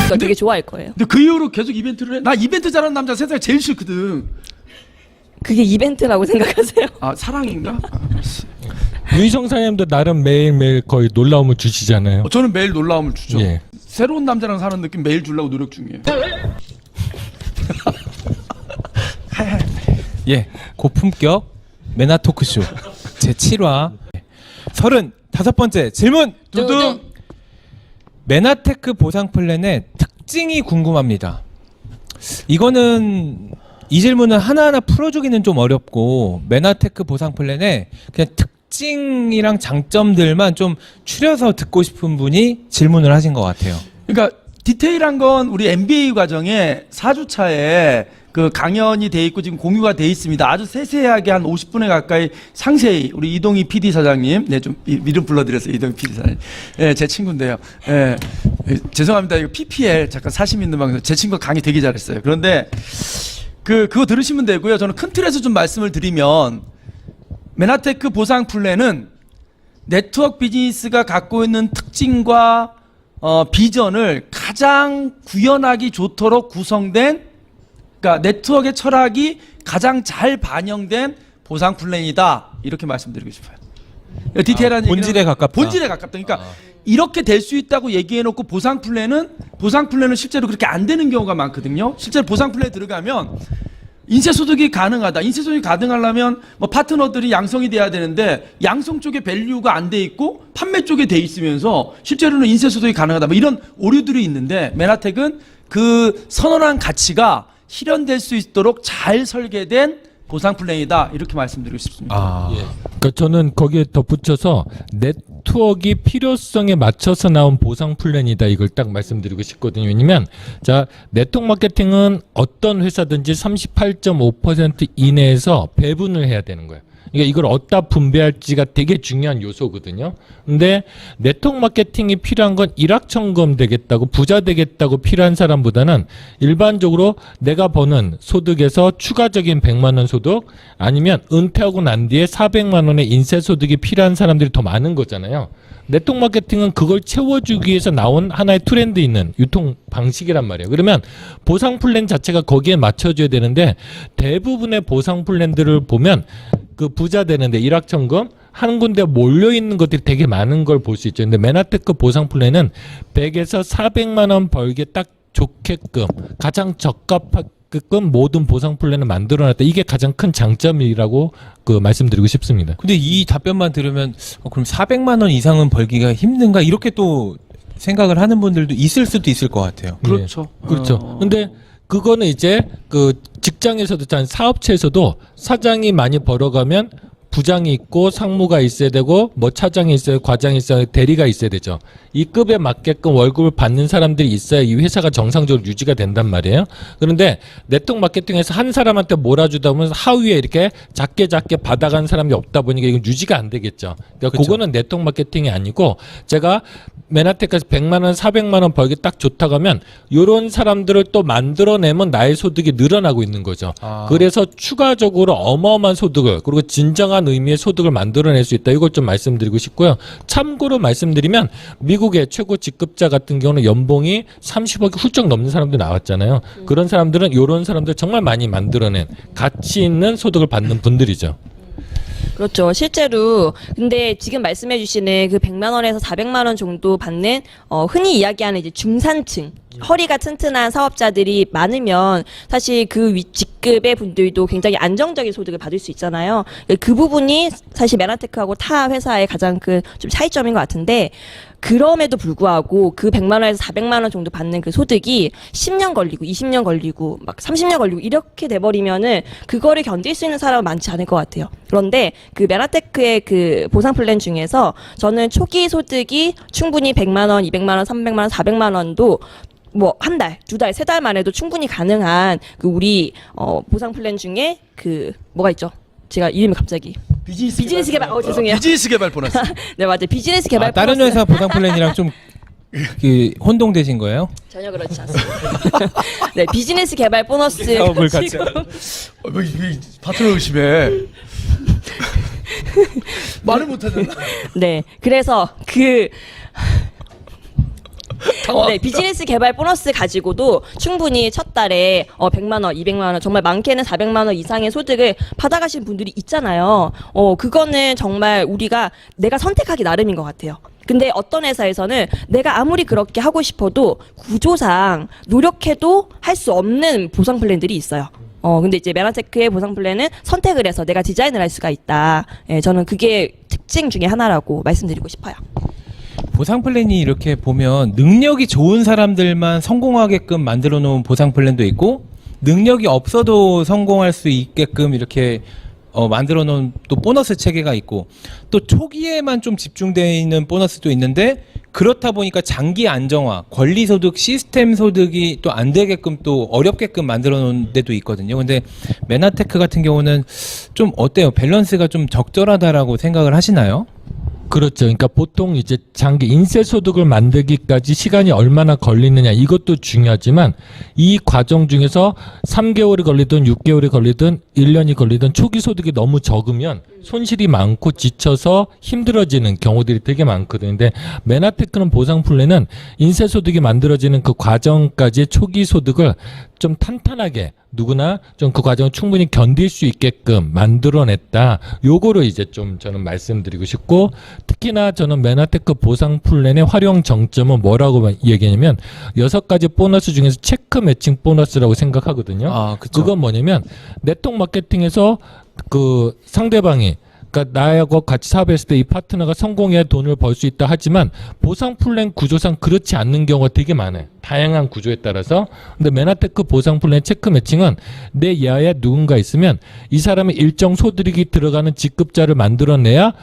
이걸 되게 좋아할 거예요. 근데 그 이후로 계속 이벤트를 해. 나 이벤트 잘하는 남자 세상에 제일 싫거든. 그게 이벤트라고 생각하세요? 아 사랑인가? 유희성 사장님도 나름 매일매일 거의 놀라움을 주시잖아요. 저는 매일 놀라움을 주죠. 예. 새로운 남자랑 사는 느낌 매일 주려고 노력 중이에요. 예, 고품격 매나 토크쇼 제 7화 35번째 질문. 두둥. 매나테크 보상 플랜의 특징이 궁금합니다. 이거는 이 질문은 하나하나 풀어주기는 좀 어렵고 매나테크 보상 플랜의 그냥 특징이랑 장점들만 좀 추려서 듣고 싶은 분이 질문을 하신 것 같아요. 그러니까 디테일한 건 우리 MBA 과정에 4주차에 그 강연이 돼 있고 지금 공유가 돼 있습니다. 아주 세세하게 한 50분에 가까이 상세히 우리 이동희 PD 사장님, 네 좀 이름 불러드렸어요. 이동희 PD 사장님, 예, 제 친구인데요. 예, 죄송합니다. 이거 PPL 잠깐 사심 있는 방송. 제 친구가 강의 되게 잘했어요. 그런데 그거 들으시면 되고요. 저는 큰 틀에서 좀 말씀을 드리면 매나테크 보상 플랜은 네트워크 비즈니스가 갖고 있는 특징과 비전을 가장 구현하기 좋도록 구성된, 그러니까 네트워크의 철학이 가장 잘 반영된 보상 플랜이다, 이렇게 말씀드리고 싶어요. 디테일한 본질에 가깝다. 본질에 가깝다. 그러니까 이렇게 될 수 있다고 얘기해놓고 보상 플랜은 실제로 그렇게 안 되는 경우가 많거든요. 실제로 보상 플랜에 들어가면 인쇄소득이 가능하다. 인쇄소득이 가능하려면 뭐 파트너들이 양성이 돼야 되는데 양성 쪽에 밸류가 안 돼 있고 판매 쪽에 돼 있으면서 실제로는 인쇄소득이 가능하다. 뭐 이런 오류들이 있는데 매나텍은 그 선언한 가치가 실현될 수 있도록 잘 설계된 보상 플랜이다, 이렇게 말씀드리고 싶습니다. 예. 그러니까 저는 거기에 덧붙여서 네트워크 필요성에 맞춰서 나온 보상 플랜이다, 이걸 딱 말씀드리고 싶거든요. 왜냐면 자, 네트워크 마케팅은 어떤 회사든지 38.5% 이내에서 배분을 해야 되는 거예요. 그러니까 이걸 어디다 분배할지가 되게 중요한 요소거든요. 근데 네트워크 마케팅이 필요한 건 일확천금 되겠다고, 부자 되겠다고 필요한 사람보다는 일반적으로 내가 버는 소득에서 추가적인 100만 원 소득, 아니면 은퇴하고 난 뒤에 400만 원의 인쇄 소득이 필요한 사람들이 더 많은 거잖아요. 네트워크 마케팅은 그걸 채워주기 위해서 나온 하나의 트렌드 있는 유통 방식이란 말이에요. 그러면 보상 플랜 자체가 거기에 맞춰줘야 되는데, 대부분의 보상 플랜들을 보면 그 부자 되는데 일확천금 한 군데 몰려 있는 것들이 되게 많은 걸 볼 수 있죠. 근데 매나테크 보상 플랜은 100에서 400만 원 벌게 딱 좋게끔 가장 적합하게끔 모든 보상 플랜을 만들어놨다. 이게 가장 큰 장점이라고 말씀드리고 싶습니다. 근데 이 답변만 들으면 그럼 400만 원 이상은 벌기가 힘든가, 이렇게 또 생각을 하는 분들도 있을 수도 있을 것 같아요. 그렇죠. 그렇죠. 근데 그거는 이제 그 직장에서도, 사업체에서도 사장이 많이 벌어가면 부장이 있고 상무가 있어야 되고 뭐 차장이 있어야, 과장이 있어야, 대리가 있어야 되죠. 이 급에 맞게끔 월급을 받는 사람들이 있어야 이 회사가 정상적으로 유지가 된단 말이에요. 그런데 네트워크 마케팅에서 한 사람한테 몰아주다 보면 하위에 이렇게 작게 받아간 사람이 없다 보니까 이건 유지가 안 되겠죠. 그러니까 그렇죠. 그거는 네트워크 마케팅이 아니고, 제가 매나텍에서 100만 원, 400만 원 벌기 딱 좋다고 하면 이런 사람들을 또 만들어내면 나의 소득이 늘어나고 있는 거죠. 그래서 추가적으로 어마어마한 소득을, 그리고 진정한 의미의 소득을 만들어낼 수 있다. 이걸 좀 말씀드리고 싶고요. 참고로 말씀드리면 미국의 최고 직급자 같은 경우는 연봉이 30억이 훌쩍 넘는 사람도 나왔잖아요. 그런 사람들은 이런 사람들 정말 많이 만들어낸 가치 있는 소득을 받는 분들이죠. 그렇죠. 실제로 근데 지금 말씀해 주시는 그 100만 원에서 400만 원 정도 받는 흔히 이야기하는 이제 중산층, 허리가 튼튼한 사업자들이 많으면 사실 그 직급의 분들도 굉장히 안정적인 소득을 받을 수 있잖아요. 그 부분이 사실 매나테크하고 타 회사의 가장 큰 좀 차이점인 것 같은데, 그럼에도 불구하고 그 100만 원에서 400만 원 정도 받는 그 소득이 10년 걸리고 20년 걸리고 막 30년 걸리고 이렇게 돼버리면은 그거를 견딜 수 있는 사람은 많지 않을 것 같아요. 그런데 그 매나테크의 그 보상 플랜 중에서 저는 초기 소득이 충분히 100만 원, 200만 원, 300만 원, 400만 원도 뭐 한 달, 두 달, 세 달만 해도 충분히 가능한 그 우리 보상 플랜 중에 그 뭐가 있죠? 제가 이름이 갑자기 비즈니스 개발. 죄송해요. 비즈니스 개발 보너스. 네, 맞아요. 비즈니스 개발. 다른 보너스. 회사 보상 플랜이랑 좀 혼동되신 거예요? 전혀 그렇지 않습니다. 네, 비즈니스 개발 보너스 사업을 같이 지금 왜 파트너 의심해? 말을 못하잖아. 네, 그래서 그 네, 비즈니스 개발 보너스 가지고도 충분히 첫 달에 100만 원, 200만 원, 정말 많게는 400만 원 이상의 소득을 받아가신 분들이 있잖아요. 그거는 정말 우리가 내가 선택하기 나름인 것 같아요. 근데 어떤 회사에서는 내가 아무리 그렇게 하고 싶어도 구조상 노력해도 할 수 없는 보상 플랜들이 있어요. 근데 이제 메나테크의 보상 플랜은 선택을 해서 내가 디자인을 할 수가 있다. 예, 저는 그게 특징 중에 하나라고 말씀드리고 싶어요. 보상 플랜이 이렇게 보면 능력이 좋은 사람들만 성공하게끔 만들어 놓은 보상 플랜도 있고 능력이 없어도 성공할 수 있게끔 이렇게 만들어 놓은 또 보너스 체계가 있고 또 초기에만 좀 집중되어 있는 보너스도 있는데 그렇다 보니까 장기 안정화, 권리소득, 시스템 소득이 또 안 되게끔 또 어렵게끔 만들어 놓은 데도 있거든요. 근데 메나테크 같은 경우는 좀 어때요? 밸런스가 좀 적절하다라고 생각을 하시나요? 그렇죠. 그러니까 보통 이제 장기 인세 소득을 만들기까지 시간이 얼마나 걸리느냐 이것도 중요하지만 이 과정 중에서 3개월이 걸리든 6개월이 걸리든 1년이 걸리든 초기 소득이 너무 적으면 손실이 많고 지쳐서 힘들어지는 경우들이 되게 많거든요. 근데 메나테크는 보상 플랜은 인세 소득이 만들어지는 그 과정까지의 초기 소득을 좀 탄탄하게 누구나 좀 그 과정을 충분히 견딜 수 있게끔 만들어냈다. 요거를 이제 좀 저는 말씀드리고 싶고 특히나 저는 메나테크 보상 플랜의 활용 정점은 뭐라고 얘기하냐면 6가지 보너스 중에서 체크 매칭 보너스라고 생각하거든요. 아, 그쵸. 그건 뭐냐면 네트워크 마케팅에서 그 상대방이 그러니까 나하고 같이 사업했을 때 이 파트너가 성공해야 돈을 벌 수 있다 하지만 보상 플랜 구조상 그렇지 않는 경우가 되게 많아요. 다양한 구조에 따라서. 근데 메나테크 보상 플랜 체크 매칭은 내 이하에 누군가 있으면 이 사람의 일정 소득이 들어가는 직급자를 만들어내야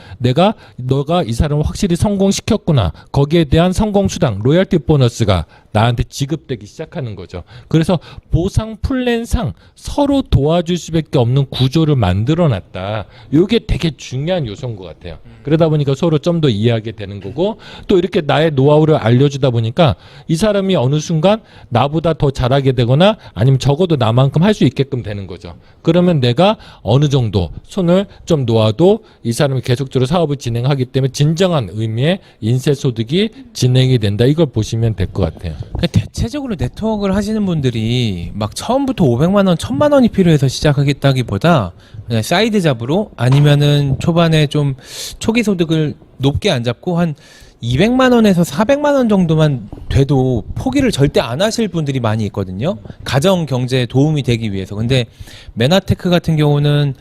너가 이 사람을 확실히 성공시켰구나. 거기에 대한 성공 수당, 로열티 보너스가 나한테 지급되기 시작하는 거죠. 그래서 보상 플랜상 서로 도와줄 수밖에 없는 구조를 만들어놨다. 이게 되게 중요한 요소인 것 같아요. 그러다 보니까 서로 좀 더 이해하게 되는 거고 또 이렇게 나의 노하우를 알려주다 보니까 이 사람이 어느 순간 나보다 더 잘하게 되거나 아니면 적어도 나만큼 할 수 있게끔 되는 거죠. 그러면 내가 어느 정도 손을 좀 놓아도 이 사람이 계속적으로 사업을 진행하기 때문에 진정한 의미의 인세소득이 진행이 된다. 이걸 보시면 될 것 같아요. 그러니까 대체적으로 네트워크를 하시는 분들이 막 처음부터 500만 원, 1000만 원이 필요해서 시작하겠다기보다 그냥 사이드 잡으로 아니면은 초반에 좀 초기 소득을 높게 안 잡고 한 200만 원에서 400만 원 정도만 돼도 포기를 절대 안 하실 분들이 많이 있거든요. 가정 경제에 도움이 되기 위해서. 근데 메나테크 같은 경우는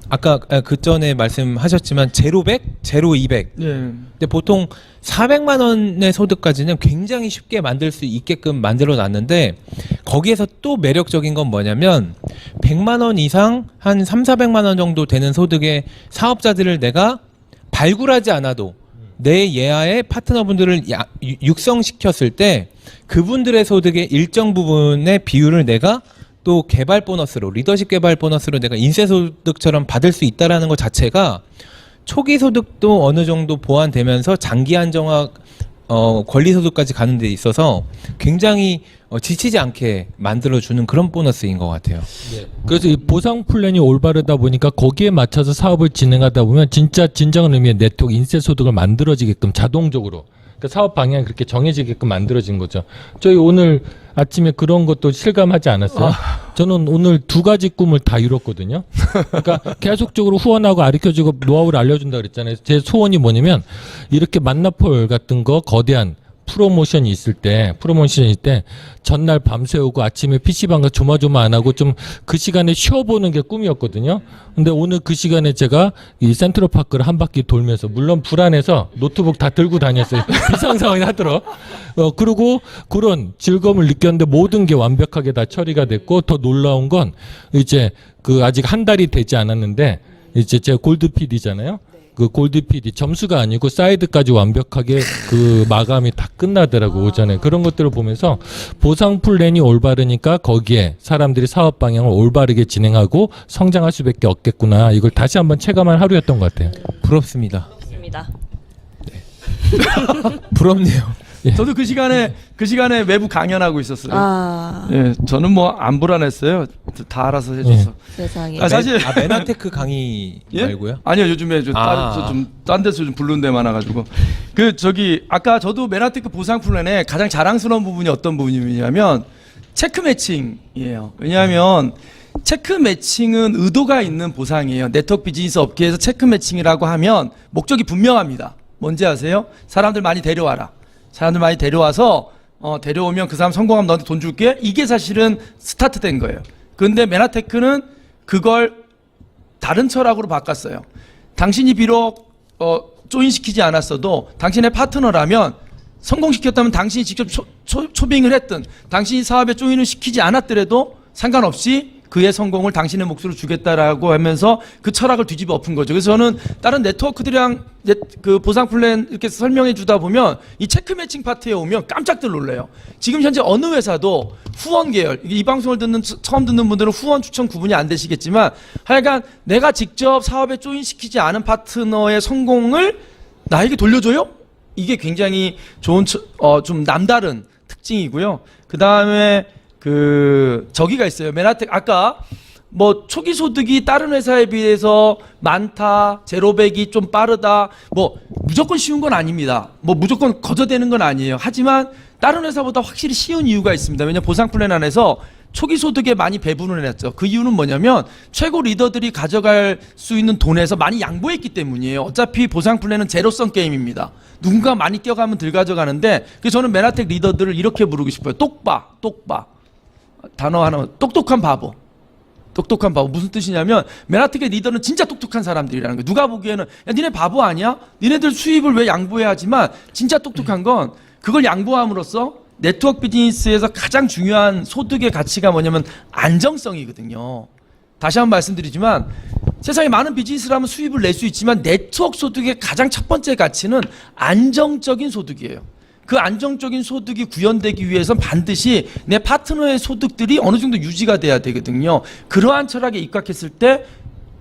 아까 그 전에 말씀하셨지만 제로 100, 제로 200. 네. 근데 보통 400만 원의 소득까지는 굉장히 쉽게 만들 수 있게끔 만들어 놨는데 거기에서 또 매력적인 건 뭐냐면 100만 원 이상 한 3, 400만 원 정도 되는 소득의 사업자들을 내가 발굴하지 않아도 내 예하의 파트너분들을 육성시켰을 때 그분들의 소득의 일정 부분의 비율을 내가 또 개발 보너스로 리더십 개발 보너스로 내가 인세소득처럼 받을 수 있다라는 것 자체가 초기 소득도 어느 정도 보완되면서 장기 안정화 권리소득까지 가는 데 있어서 굉장히 지치지 않게 만들어주는 그런 보너스인 것 같아요. 그래서 이 보상 플랜이 올바르다 보니까 거기에 맞춰서 사업을 진행하다 보면 진짜 진정한 의미의 네트워크 인세소득을 만들어지게끔 자동적으로 그러니까 사업 방향이 그렇게 정해지게끔 만들어진 거죠. 저희 오늘 아침에 그런 것도 실감하지 않았어요. 저는 오늘 2가지 꿈을 다 이뤘거든요. 그러니까 계속적으로 후원하고 가르쳐주고 노하우를 알려준다 그랬잖아요. 제 소원이 뭐냐면 이렇게 만나폴 같은 거 거대한 프로모션이 있을 때 전날 밤새우고 아침에 PC방 가서 조마조마 안 하고 좀 그 시간에 쉬어보는 게 꿈이었거든요. 근데 오늘 그 시간에 제가 이 센트럴파크를 한 바퀴 돌면서 물론 불안해서 노트북 다 들고 다녔어요. 비상상황이 하도록. 그리고 그런 즐거움을 느꼈는데 모든 게 완벽하게 다 처리가 됐고 더 놀라운 건 이제 그 아직 한 달이 되지 않았는데 이제 제가 골드 PD잖아요. 그 골드 PD 점수가 아니고 사이드까지 완벽하게 그 마감이 다 끝나더라고 오전에. 그런 것들을 보면서 보상 플랜이 올바르니까 거기에 사람들이 사업 방향을 올바르게 진행하고 성장할 수밖에 없겠구나. 이걸 다시 한번 체감한 하루였던 것 같아요. 부럽습니다. 그렇습니다. 부럽네요. 저도 그 시간에 외부 강연하고 있었어요. 아, 예, 저는 뭐 안 불안했어요. 다 알아서 해줘서. 세상에. 아, 사실 메나테크 강의 예? 말고요? 아니요, 요즘에 아. 딴 데서 좀 부르는 데 많아가지고 아까 저도 메나테크 보상 플랜에 가장 자랑스러운 부분이 어떤 부분이냐면 체크 매칭이에요. 왜냐하면 체크 매칭은 의도가 있는 보상이에요. 네트워크 비즈니스 업계에서 체크 매칭이라고 하면 목적이 분명합니다. 뭔지 아세요? 사람들 많이 데려와라. 사람들 많이 데려와서 데려오면 그 사람 성공하면 너한테 돈 줄게. 이게 사실은 스타트된 거예요. 그런데 메나테크는 그걸 다른 철학으로 바꿨어요. 당신이 비록 조인시키지 않았어도 당신의 파트너라면 성공시켰다면 당신이 직접 초빙을 했든 당신이 사업에 조인을 시키지 않았더라도 상관없이 그의 성공을 당신의 몫으로 주겠다라고 하면서 그 철학을 뒤집어 엎은 거죠. 그래서 저는 다른 네트워크들이랑 그 보상 플랜 이렇게 설명해 주다 보면 이 체크 매칭 파트에 오면 깜짝들 놀래요. 지금 현재 어느 회사도 후원 계열, 이 방송을 처음 듣는 분들은 후원 추천 구분이 안 되시겠지만 하여간 내가 직접 사업에 조인시키지 않은 파트너의 성공을 나에게 돌려줘요? 이게 굉장히 좋은 좀 남다른 특징이고요. 그 다음에 저기가 있어요. 메나텍 아까 뭐 초기 소득이 다른 회사에 비해서 많다, 제로백이 좀 빠르다, 뭐 무조건 쉬운 건 아닙니다. 뭐 무조건 거저되는 건 아니에요. 하지만 다른 회사보다 확실히 쉬운 이유가 있습니다. 왜냐하면 보상 플랜 안에서 초기 소득에 많이 배분을 해놨죠. 그 이유는 뭐냐면 최고 리더들이 가져갈 수 있는 돈에서 많이 양보했기 때문이에요. 어차피 보상 플랜은 제로성 게임입니다. 누군가 많이 뛰어가면 덜 가져가는데 그래서 저는 메나텍 리더들을 이렇게 부르고 싶어요. 똑바. 단어 하나, 똑똑한 바보. 똑똑한 바보. 무슨 뜻이냐면 메나텍의 리더는 진짜 똑똑한 사람들이라는 거예요. 누가 보기에는 야 니네 바보 아니야? 니네들 수입을 왜 양보해야 하지만 진짜 똑똑한 건 그걸 양보함으로써 네트워크 비즈니스에서 가장 중요한 소득의 가치가 뭐냐면 안정성이거든요. 다시 한번 말씀드리지만 세상에 많은 비즈니스를 하면 수입을 낼 수 있지만 네트워크 소득의 가장 첫 번째 가치는 안정적인 소득이에요. 그 안정적인 소득이 구현되기 위해선 반드시 내 파트너의 소득들이 어느 정도 유지가 돼야 되거든요. 그러한 철학에 입각했을 때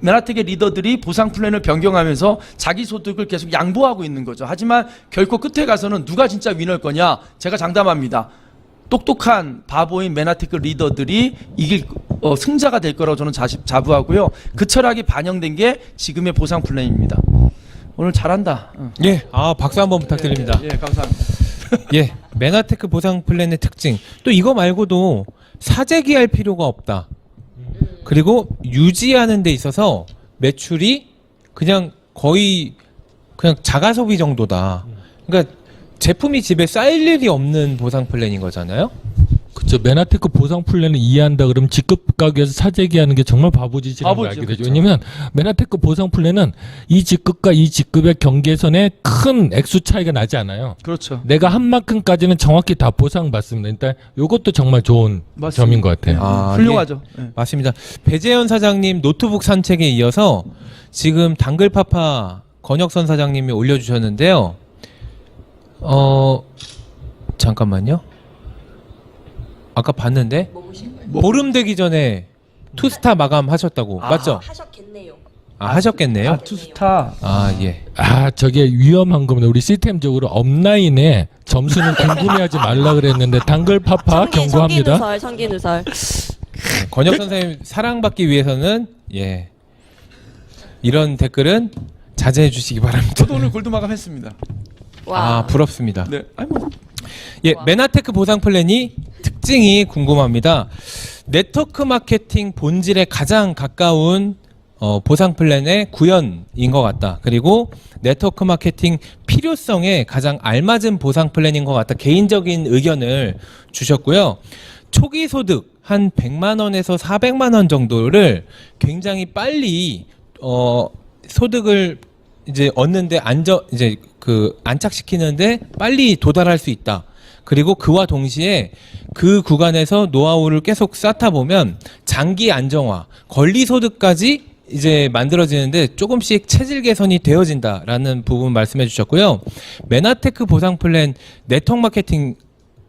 메나텍의 리더들이 보상 플랜을 변경하면서 자기 소득을 계속 양보하고 있는 거죠. 하지만 결코 끝에 가서는 누가 진짜 위너일 거냐? 제가 장담합니다. 똑똑한 바보인 메나테크 리더들이 승자가 될 거라고 저는 자부하고요. 그 철학이 반영된 게 지금의 보상 플랜입니다. 오늘 잘한다. 예, 박수 한번 부탁드립니다. 예, 감사합니다. 예, 메나테크 보상 플랜의 특징. 또 이거 말고도 사재기할 필요가 없다. 그리고 유지하는 데 있어서 매출이 그냥 거의 그냥 자가 소비 정도다. 그러니까 제품이 집에 쌓일 일이 없는 보상 플랜인 거잖아요. 그렇죠. 메나테크 보상 플랜을 이해한다 그러면 직급 가격에서 사재기하는 게 정말 바보짓이라는 걸 알게 되죠. 그렇죠. 왜냐하면 메나테크 보상 플랜은 이 직급과 이 직급의 경계선에 큰 액수 차이가 나지 않아요. 그렇죠. 내가 한 만큼까지는 정확히 다 보상받습니다. 일단 이것도 정말 좋은 맞습니다. 점인 것 같아요. 훌륭하죠. 예. 맞습니다. 배재현 사장님 노트북 산책에 이어서 지금 당글파파 권혁선 사장님이 올려주셨는데요. 잠깐만요. 아까 봤는데 보름 되기 전에 투스타 마감하셨다고 맞죠? 하셨겠네요. 하셨겠네요. 투스타. 예. 저게 위험한 겁니다. 우리 시스템적으로 업라인에 점수는 궁금해하지 말라 그랬는데 당글파파 경고합니다. 성기누설. 권혁선 선생님 사랑받기 위해서는 이런 댓글은 자제해 주시기 바랍니다. 저도 오늘 골드 마감했습니다. 와. 부럽습니다. 네. 아니 뭐 메나테크 보상 플랜이 특징이 궁금합니다. 네트워크 마케팅 본질에 가장 가까운 보상 플랜의 구현인 것 같다. 그리고 네트워크 마케팅 필요성에 가장 알맞은 보상 플랜인 것 같다. 개인적인 의견을 주셨고요. 초기 소득 한 100만 원에서 400만 원 정도를 굉장히 빨리 소득을 이제 얻는데 안착시키는데 빨리 도달할 수 있다. 그리고 그와 동시에 그 구간에서 노하우를 계속 쌓다 보면 장기 안정화, 권리 소득까지 이제 만들어지는데 조금씩 체질 개선이 되어진다라는 부분 말씀해 주셨고요. 메나테크 보상 플랜 네트워크 마케팅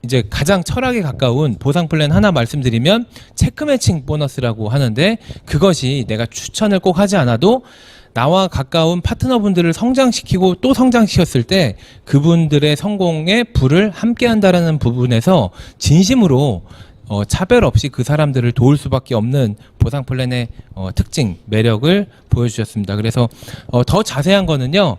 이제 가장 철학에 가까운 보상 플랜 하나 말씀드리면 체크 매칭 보너스라고 하는데 그것이 내가 추천을 꼭 하지 않아도 나와 가까운 파트너분들을 성장시키고 또 성장시켰을 때 그분들의 성공에 불을 함께한다라는 부분에서 진심으로 차별 없이 그 사람들을 도울 수밖에 없는 보상 플랜의 특징, 매력을 보여주셨습니다. 그래서 더 자세한 거는요.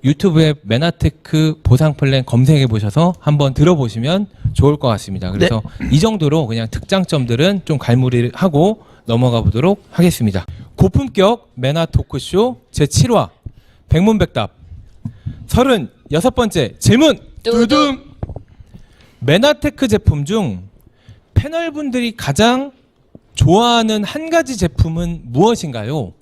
유튜브에 메나테크 보상 플랜 검색해 보셔서 한번 들어보시면 좋을 것 같습니다. 그래서 이 정도로 그냥 특장점들은 좀 갈무리하고 넘어가 보도록 하겠습니다. 고품격 메나 토크쇼 제7화 백문백답 36번째 질문. 뚜둥. 메나테크 제품 중 패널분들이 가장 좋아하는 한 가지 제품은 무엇인가요?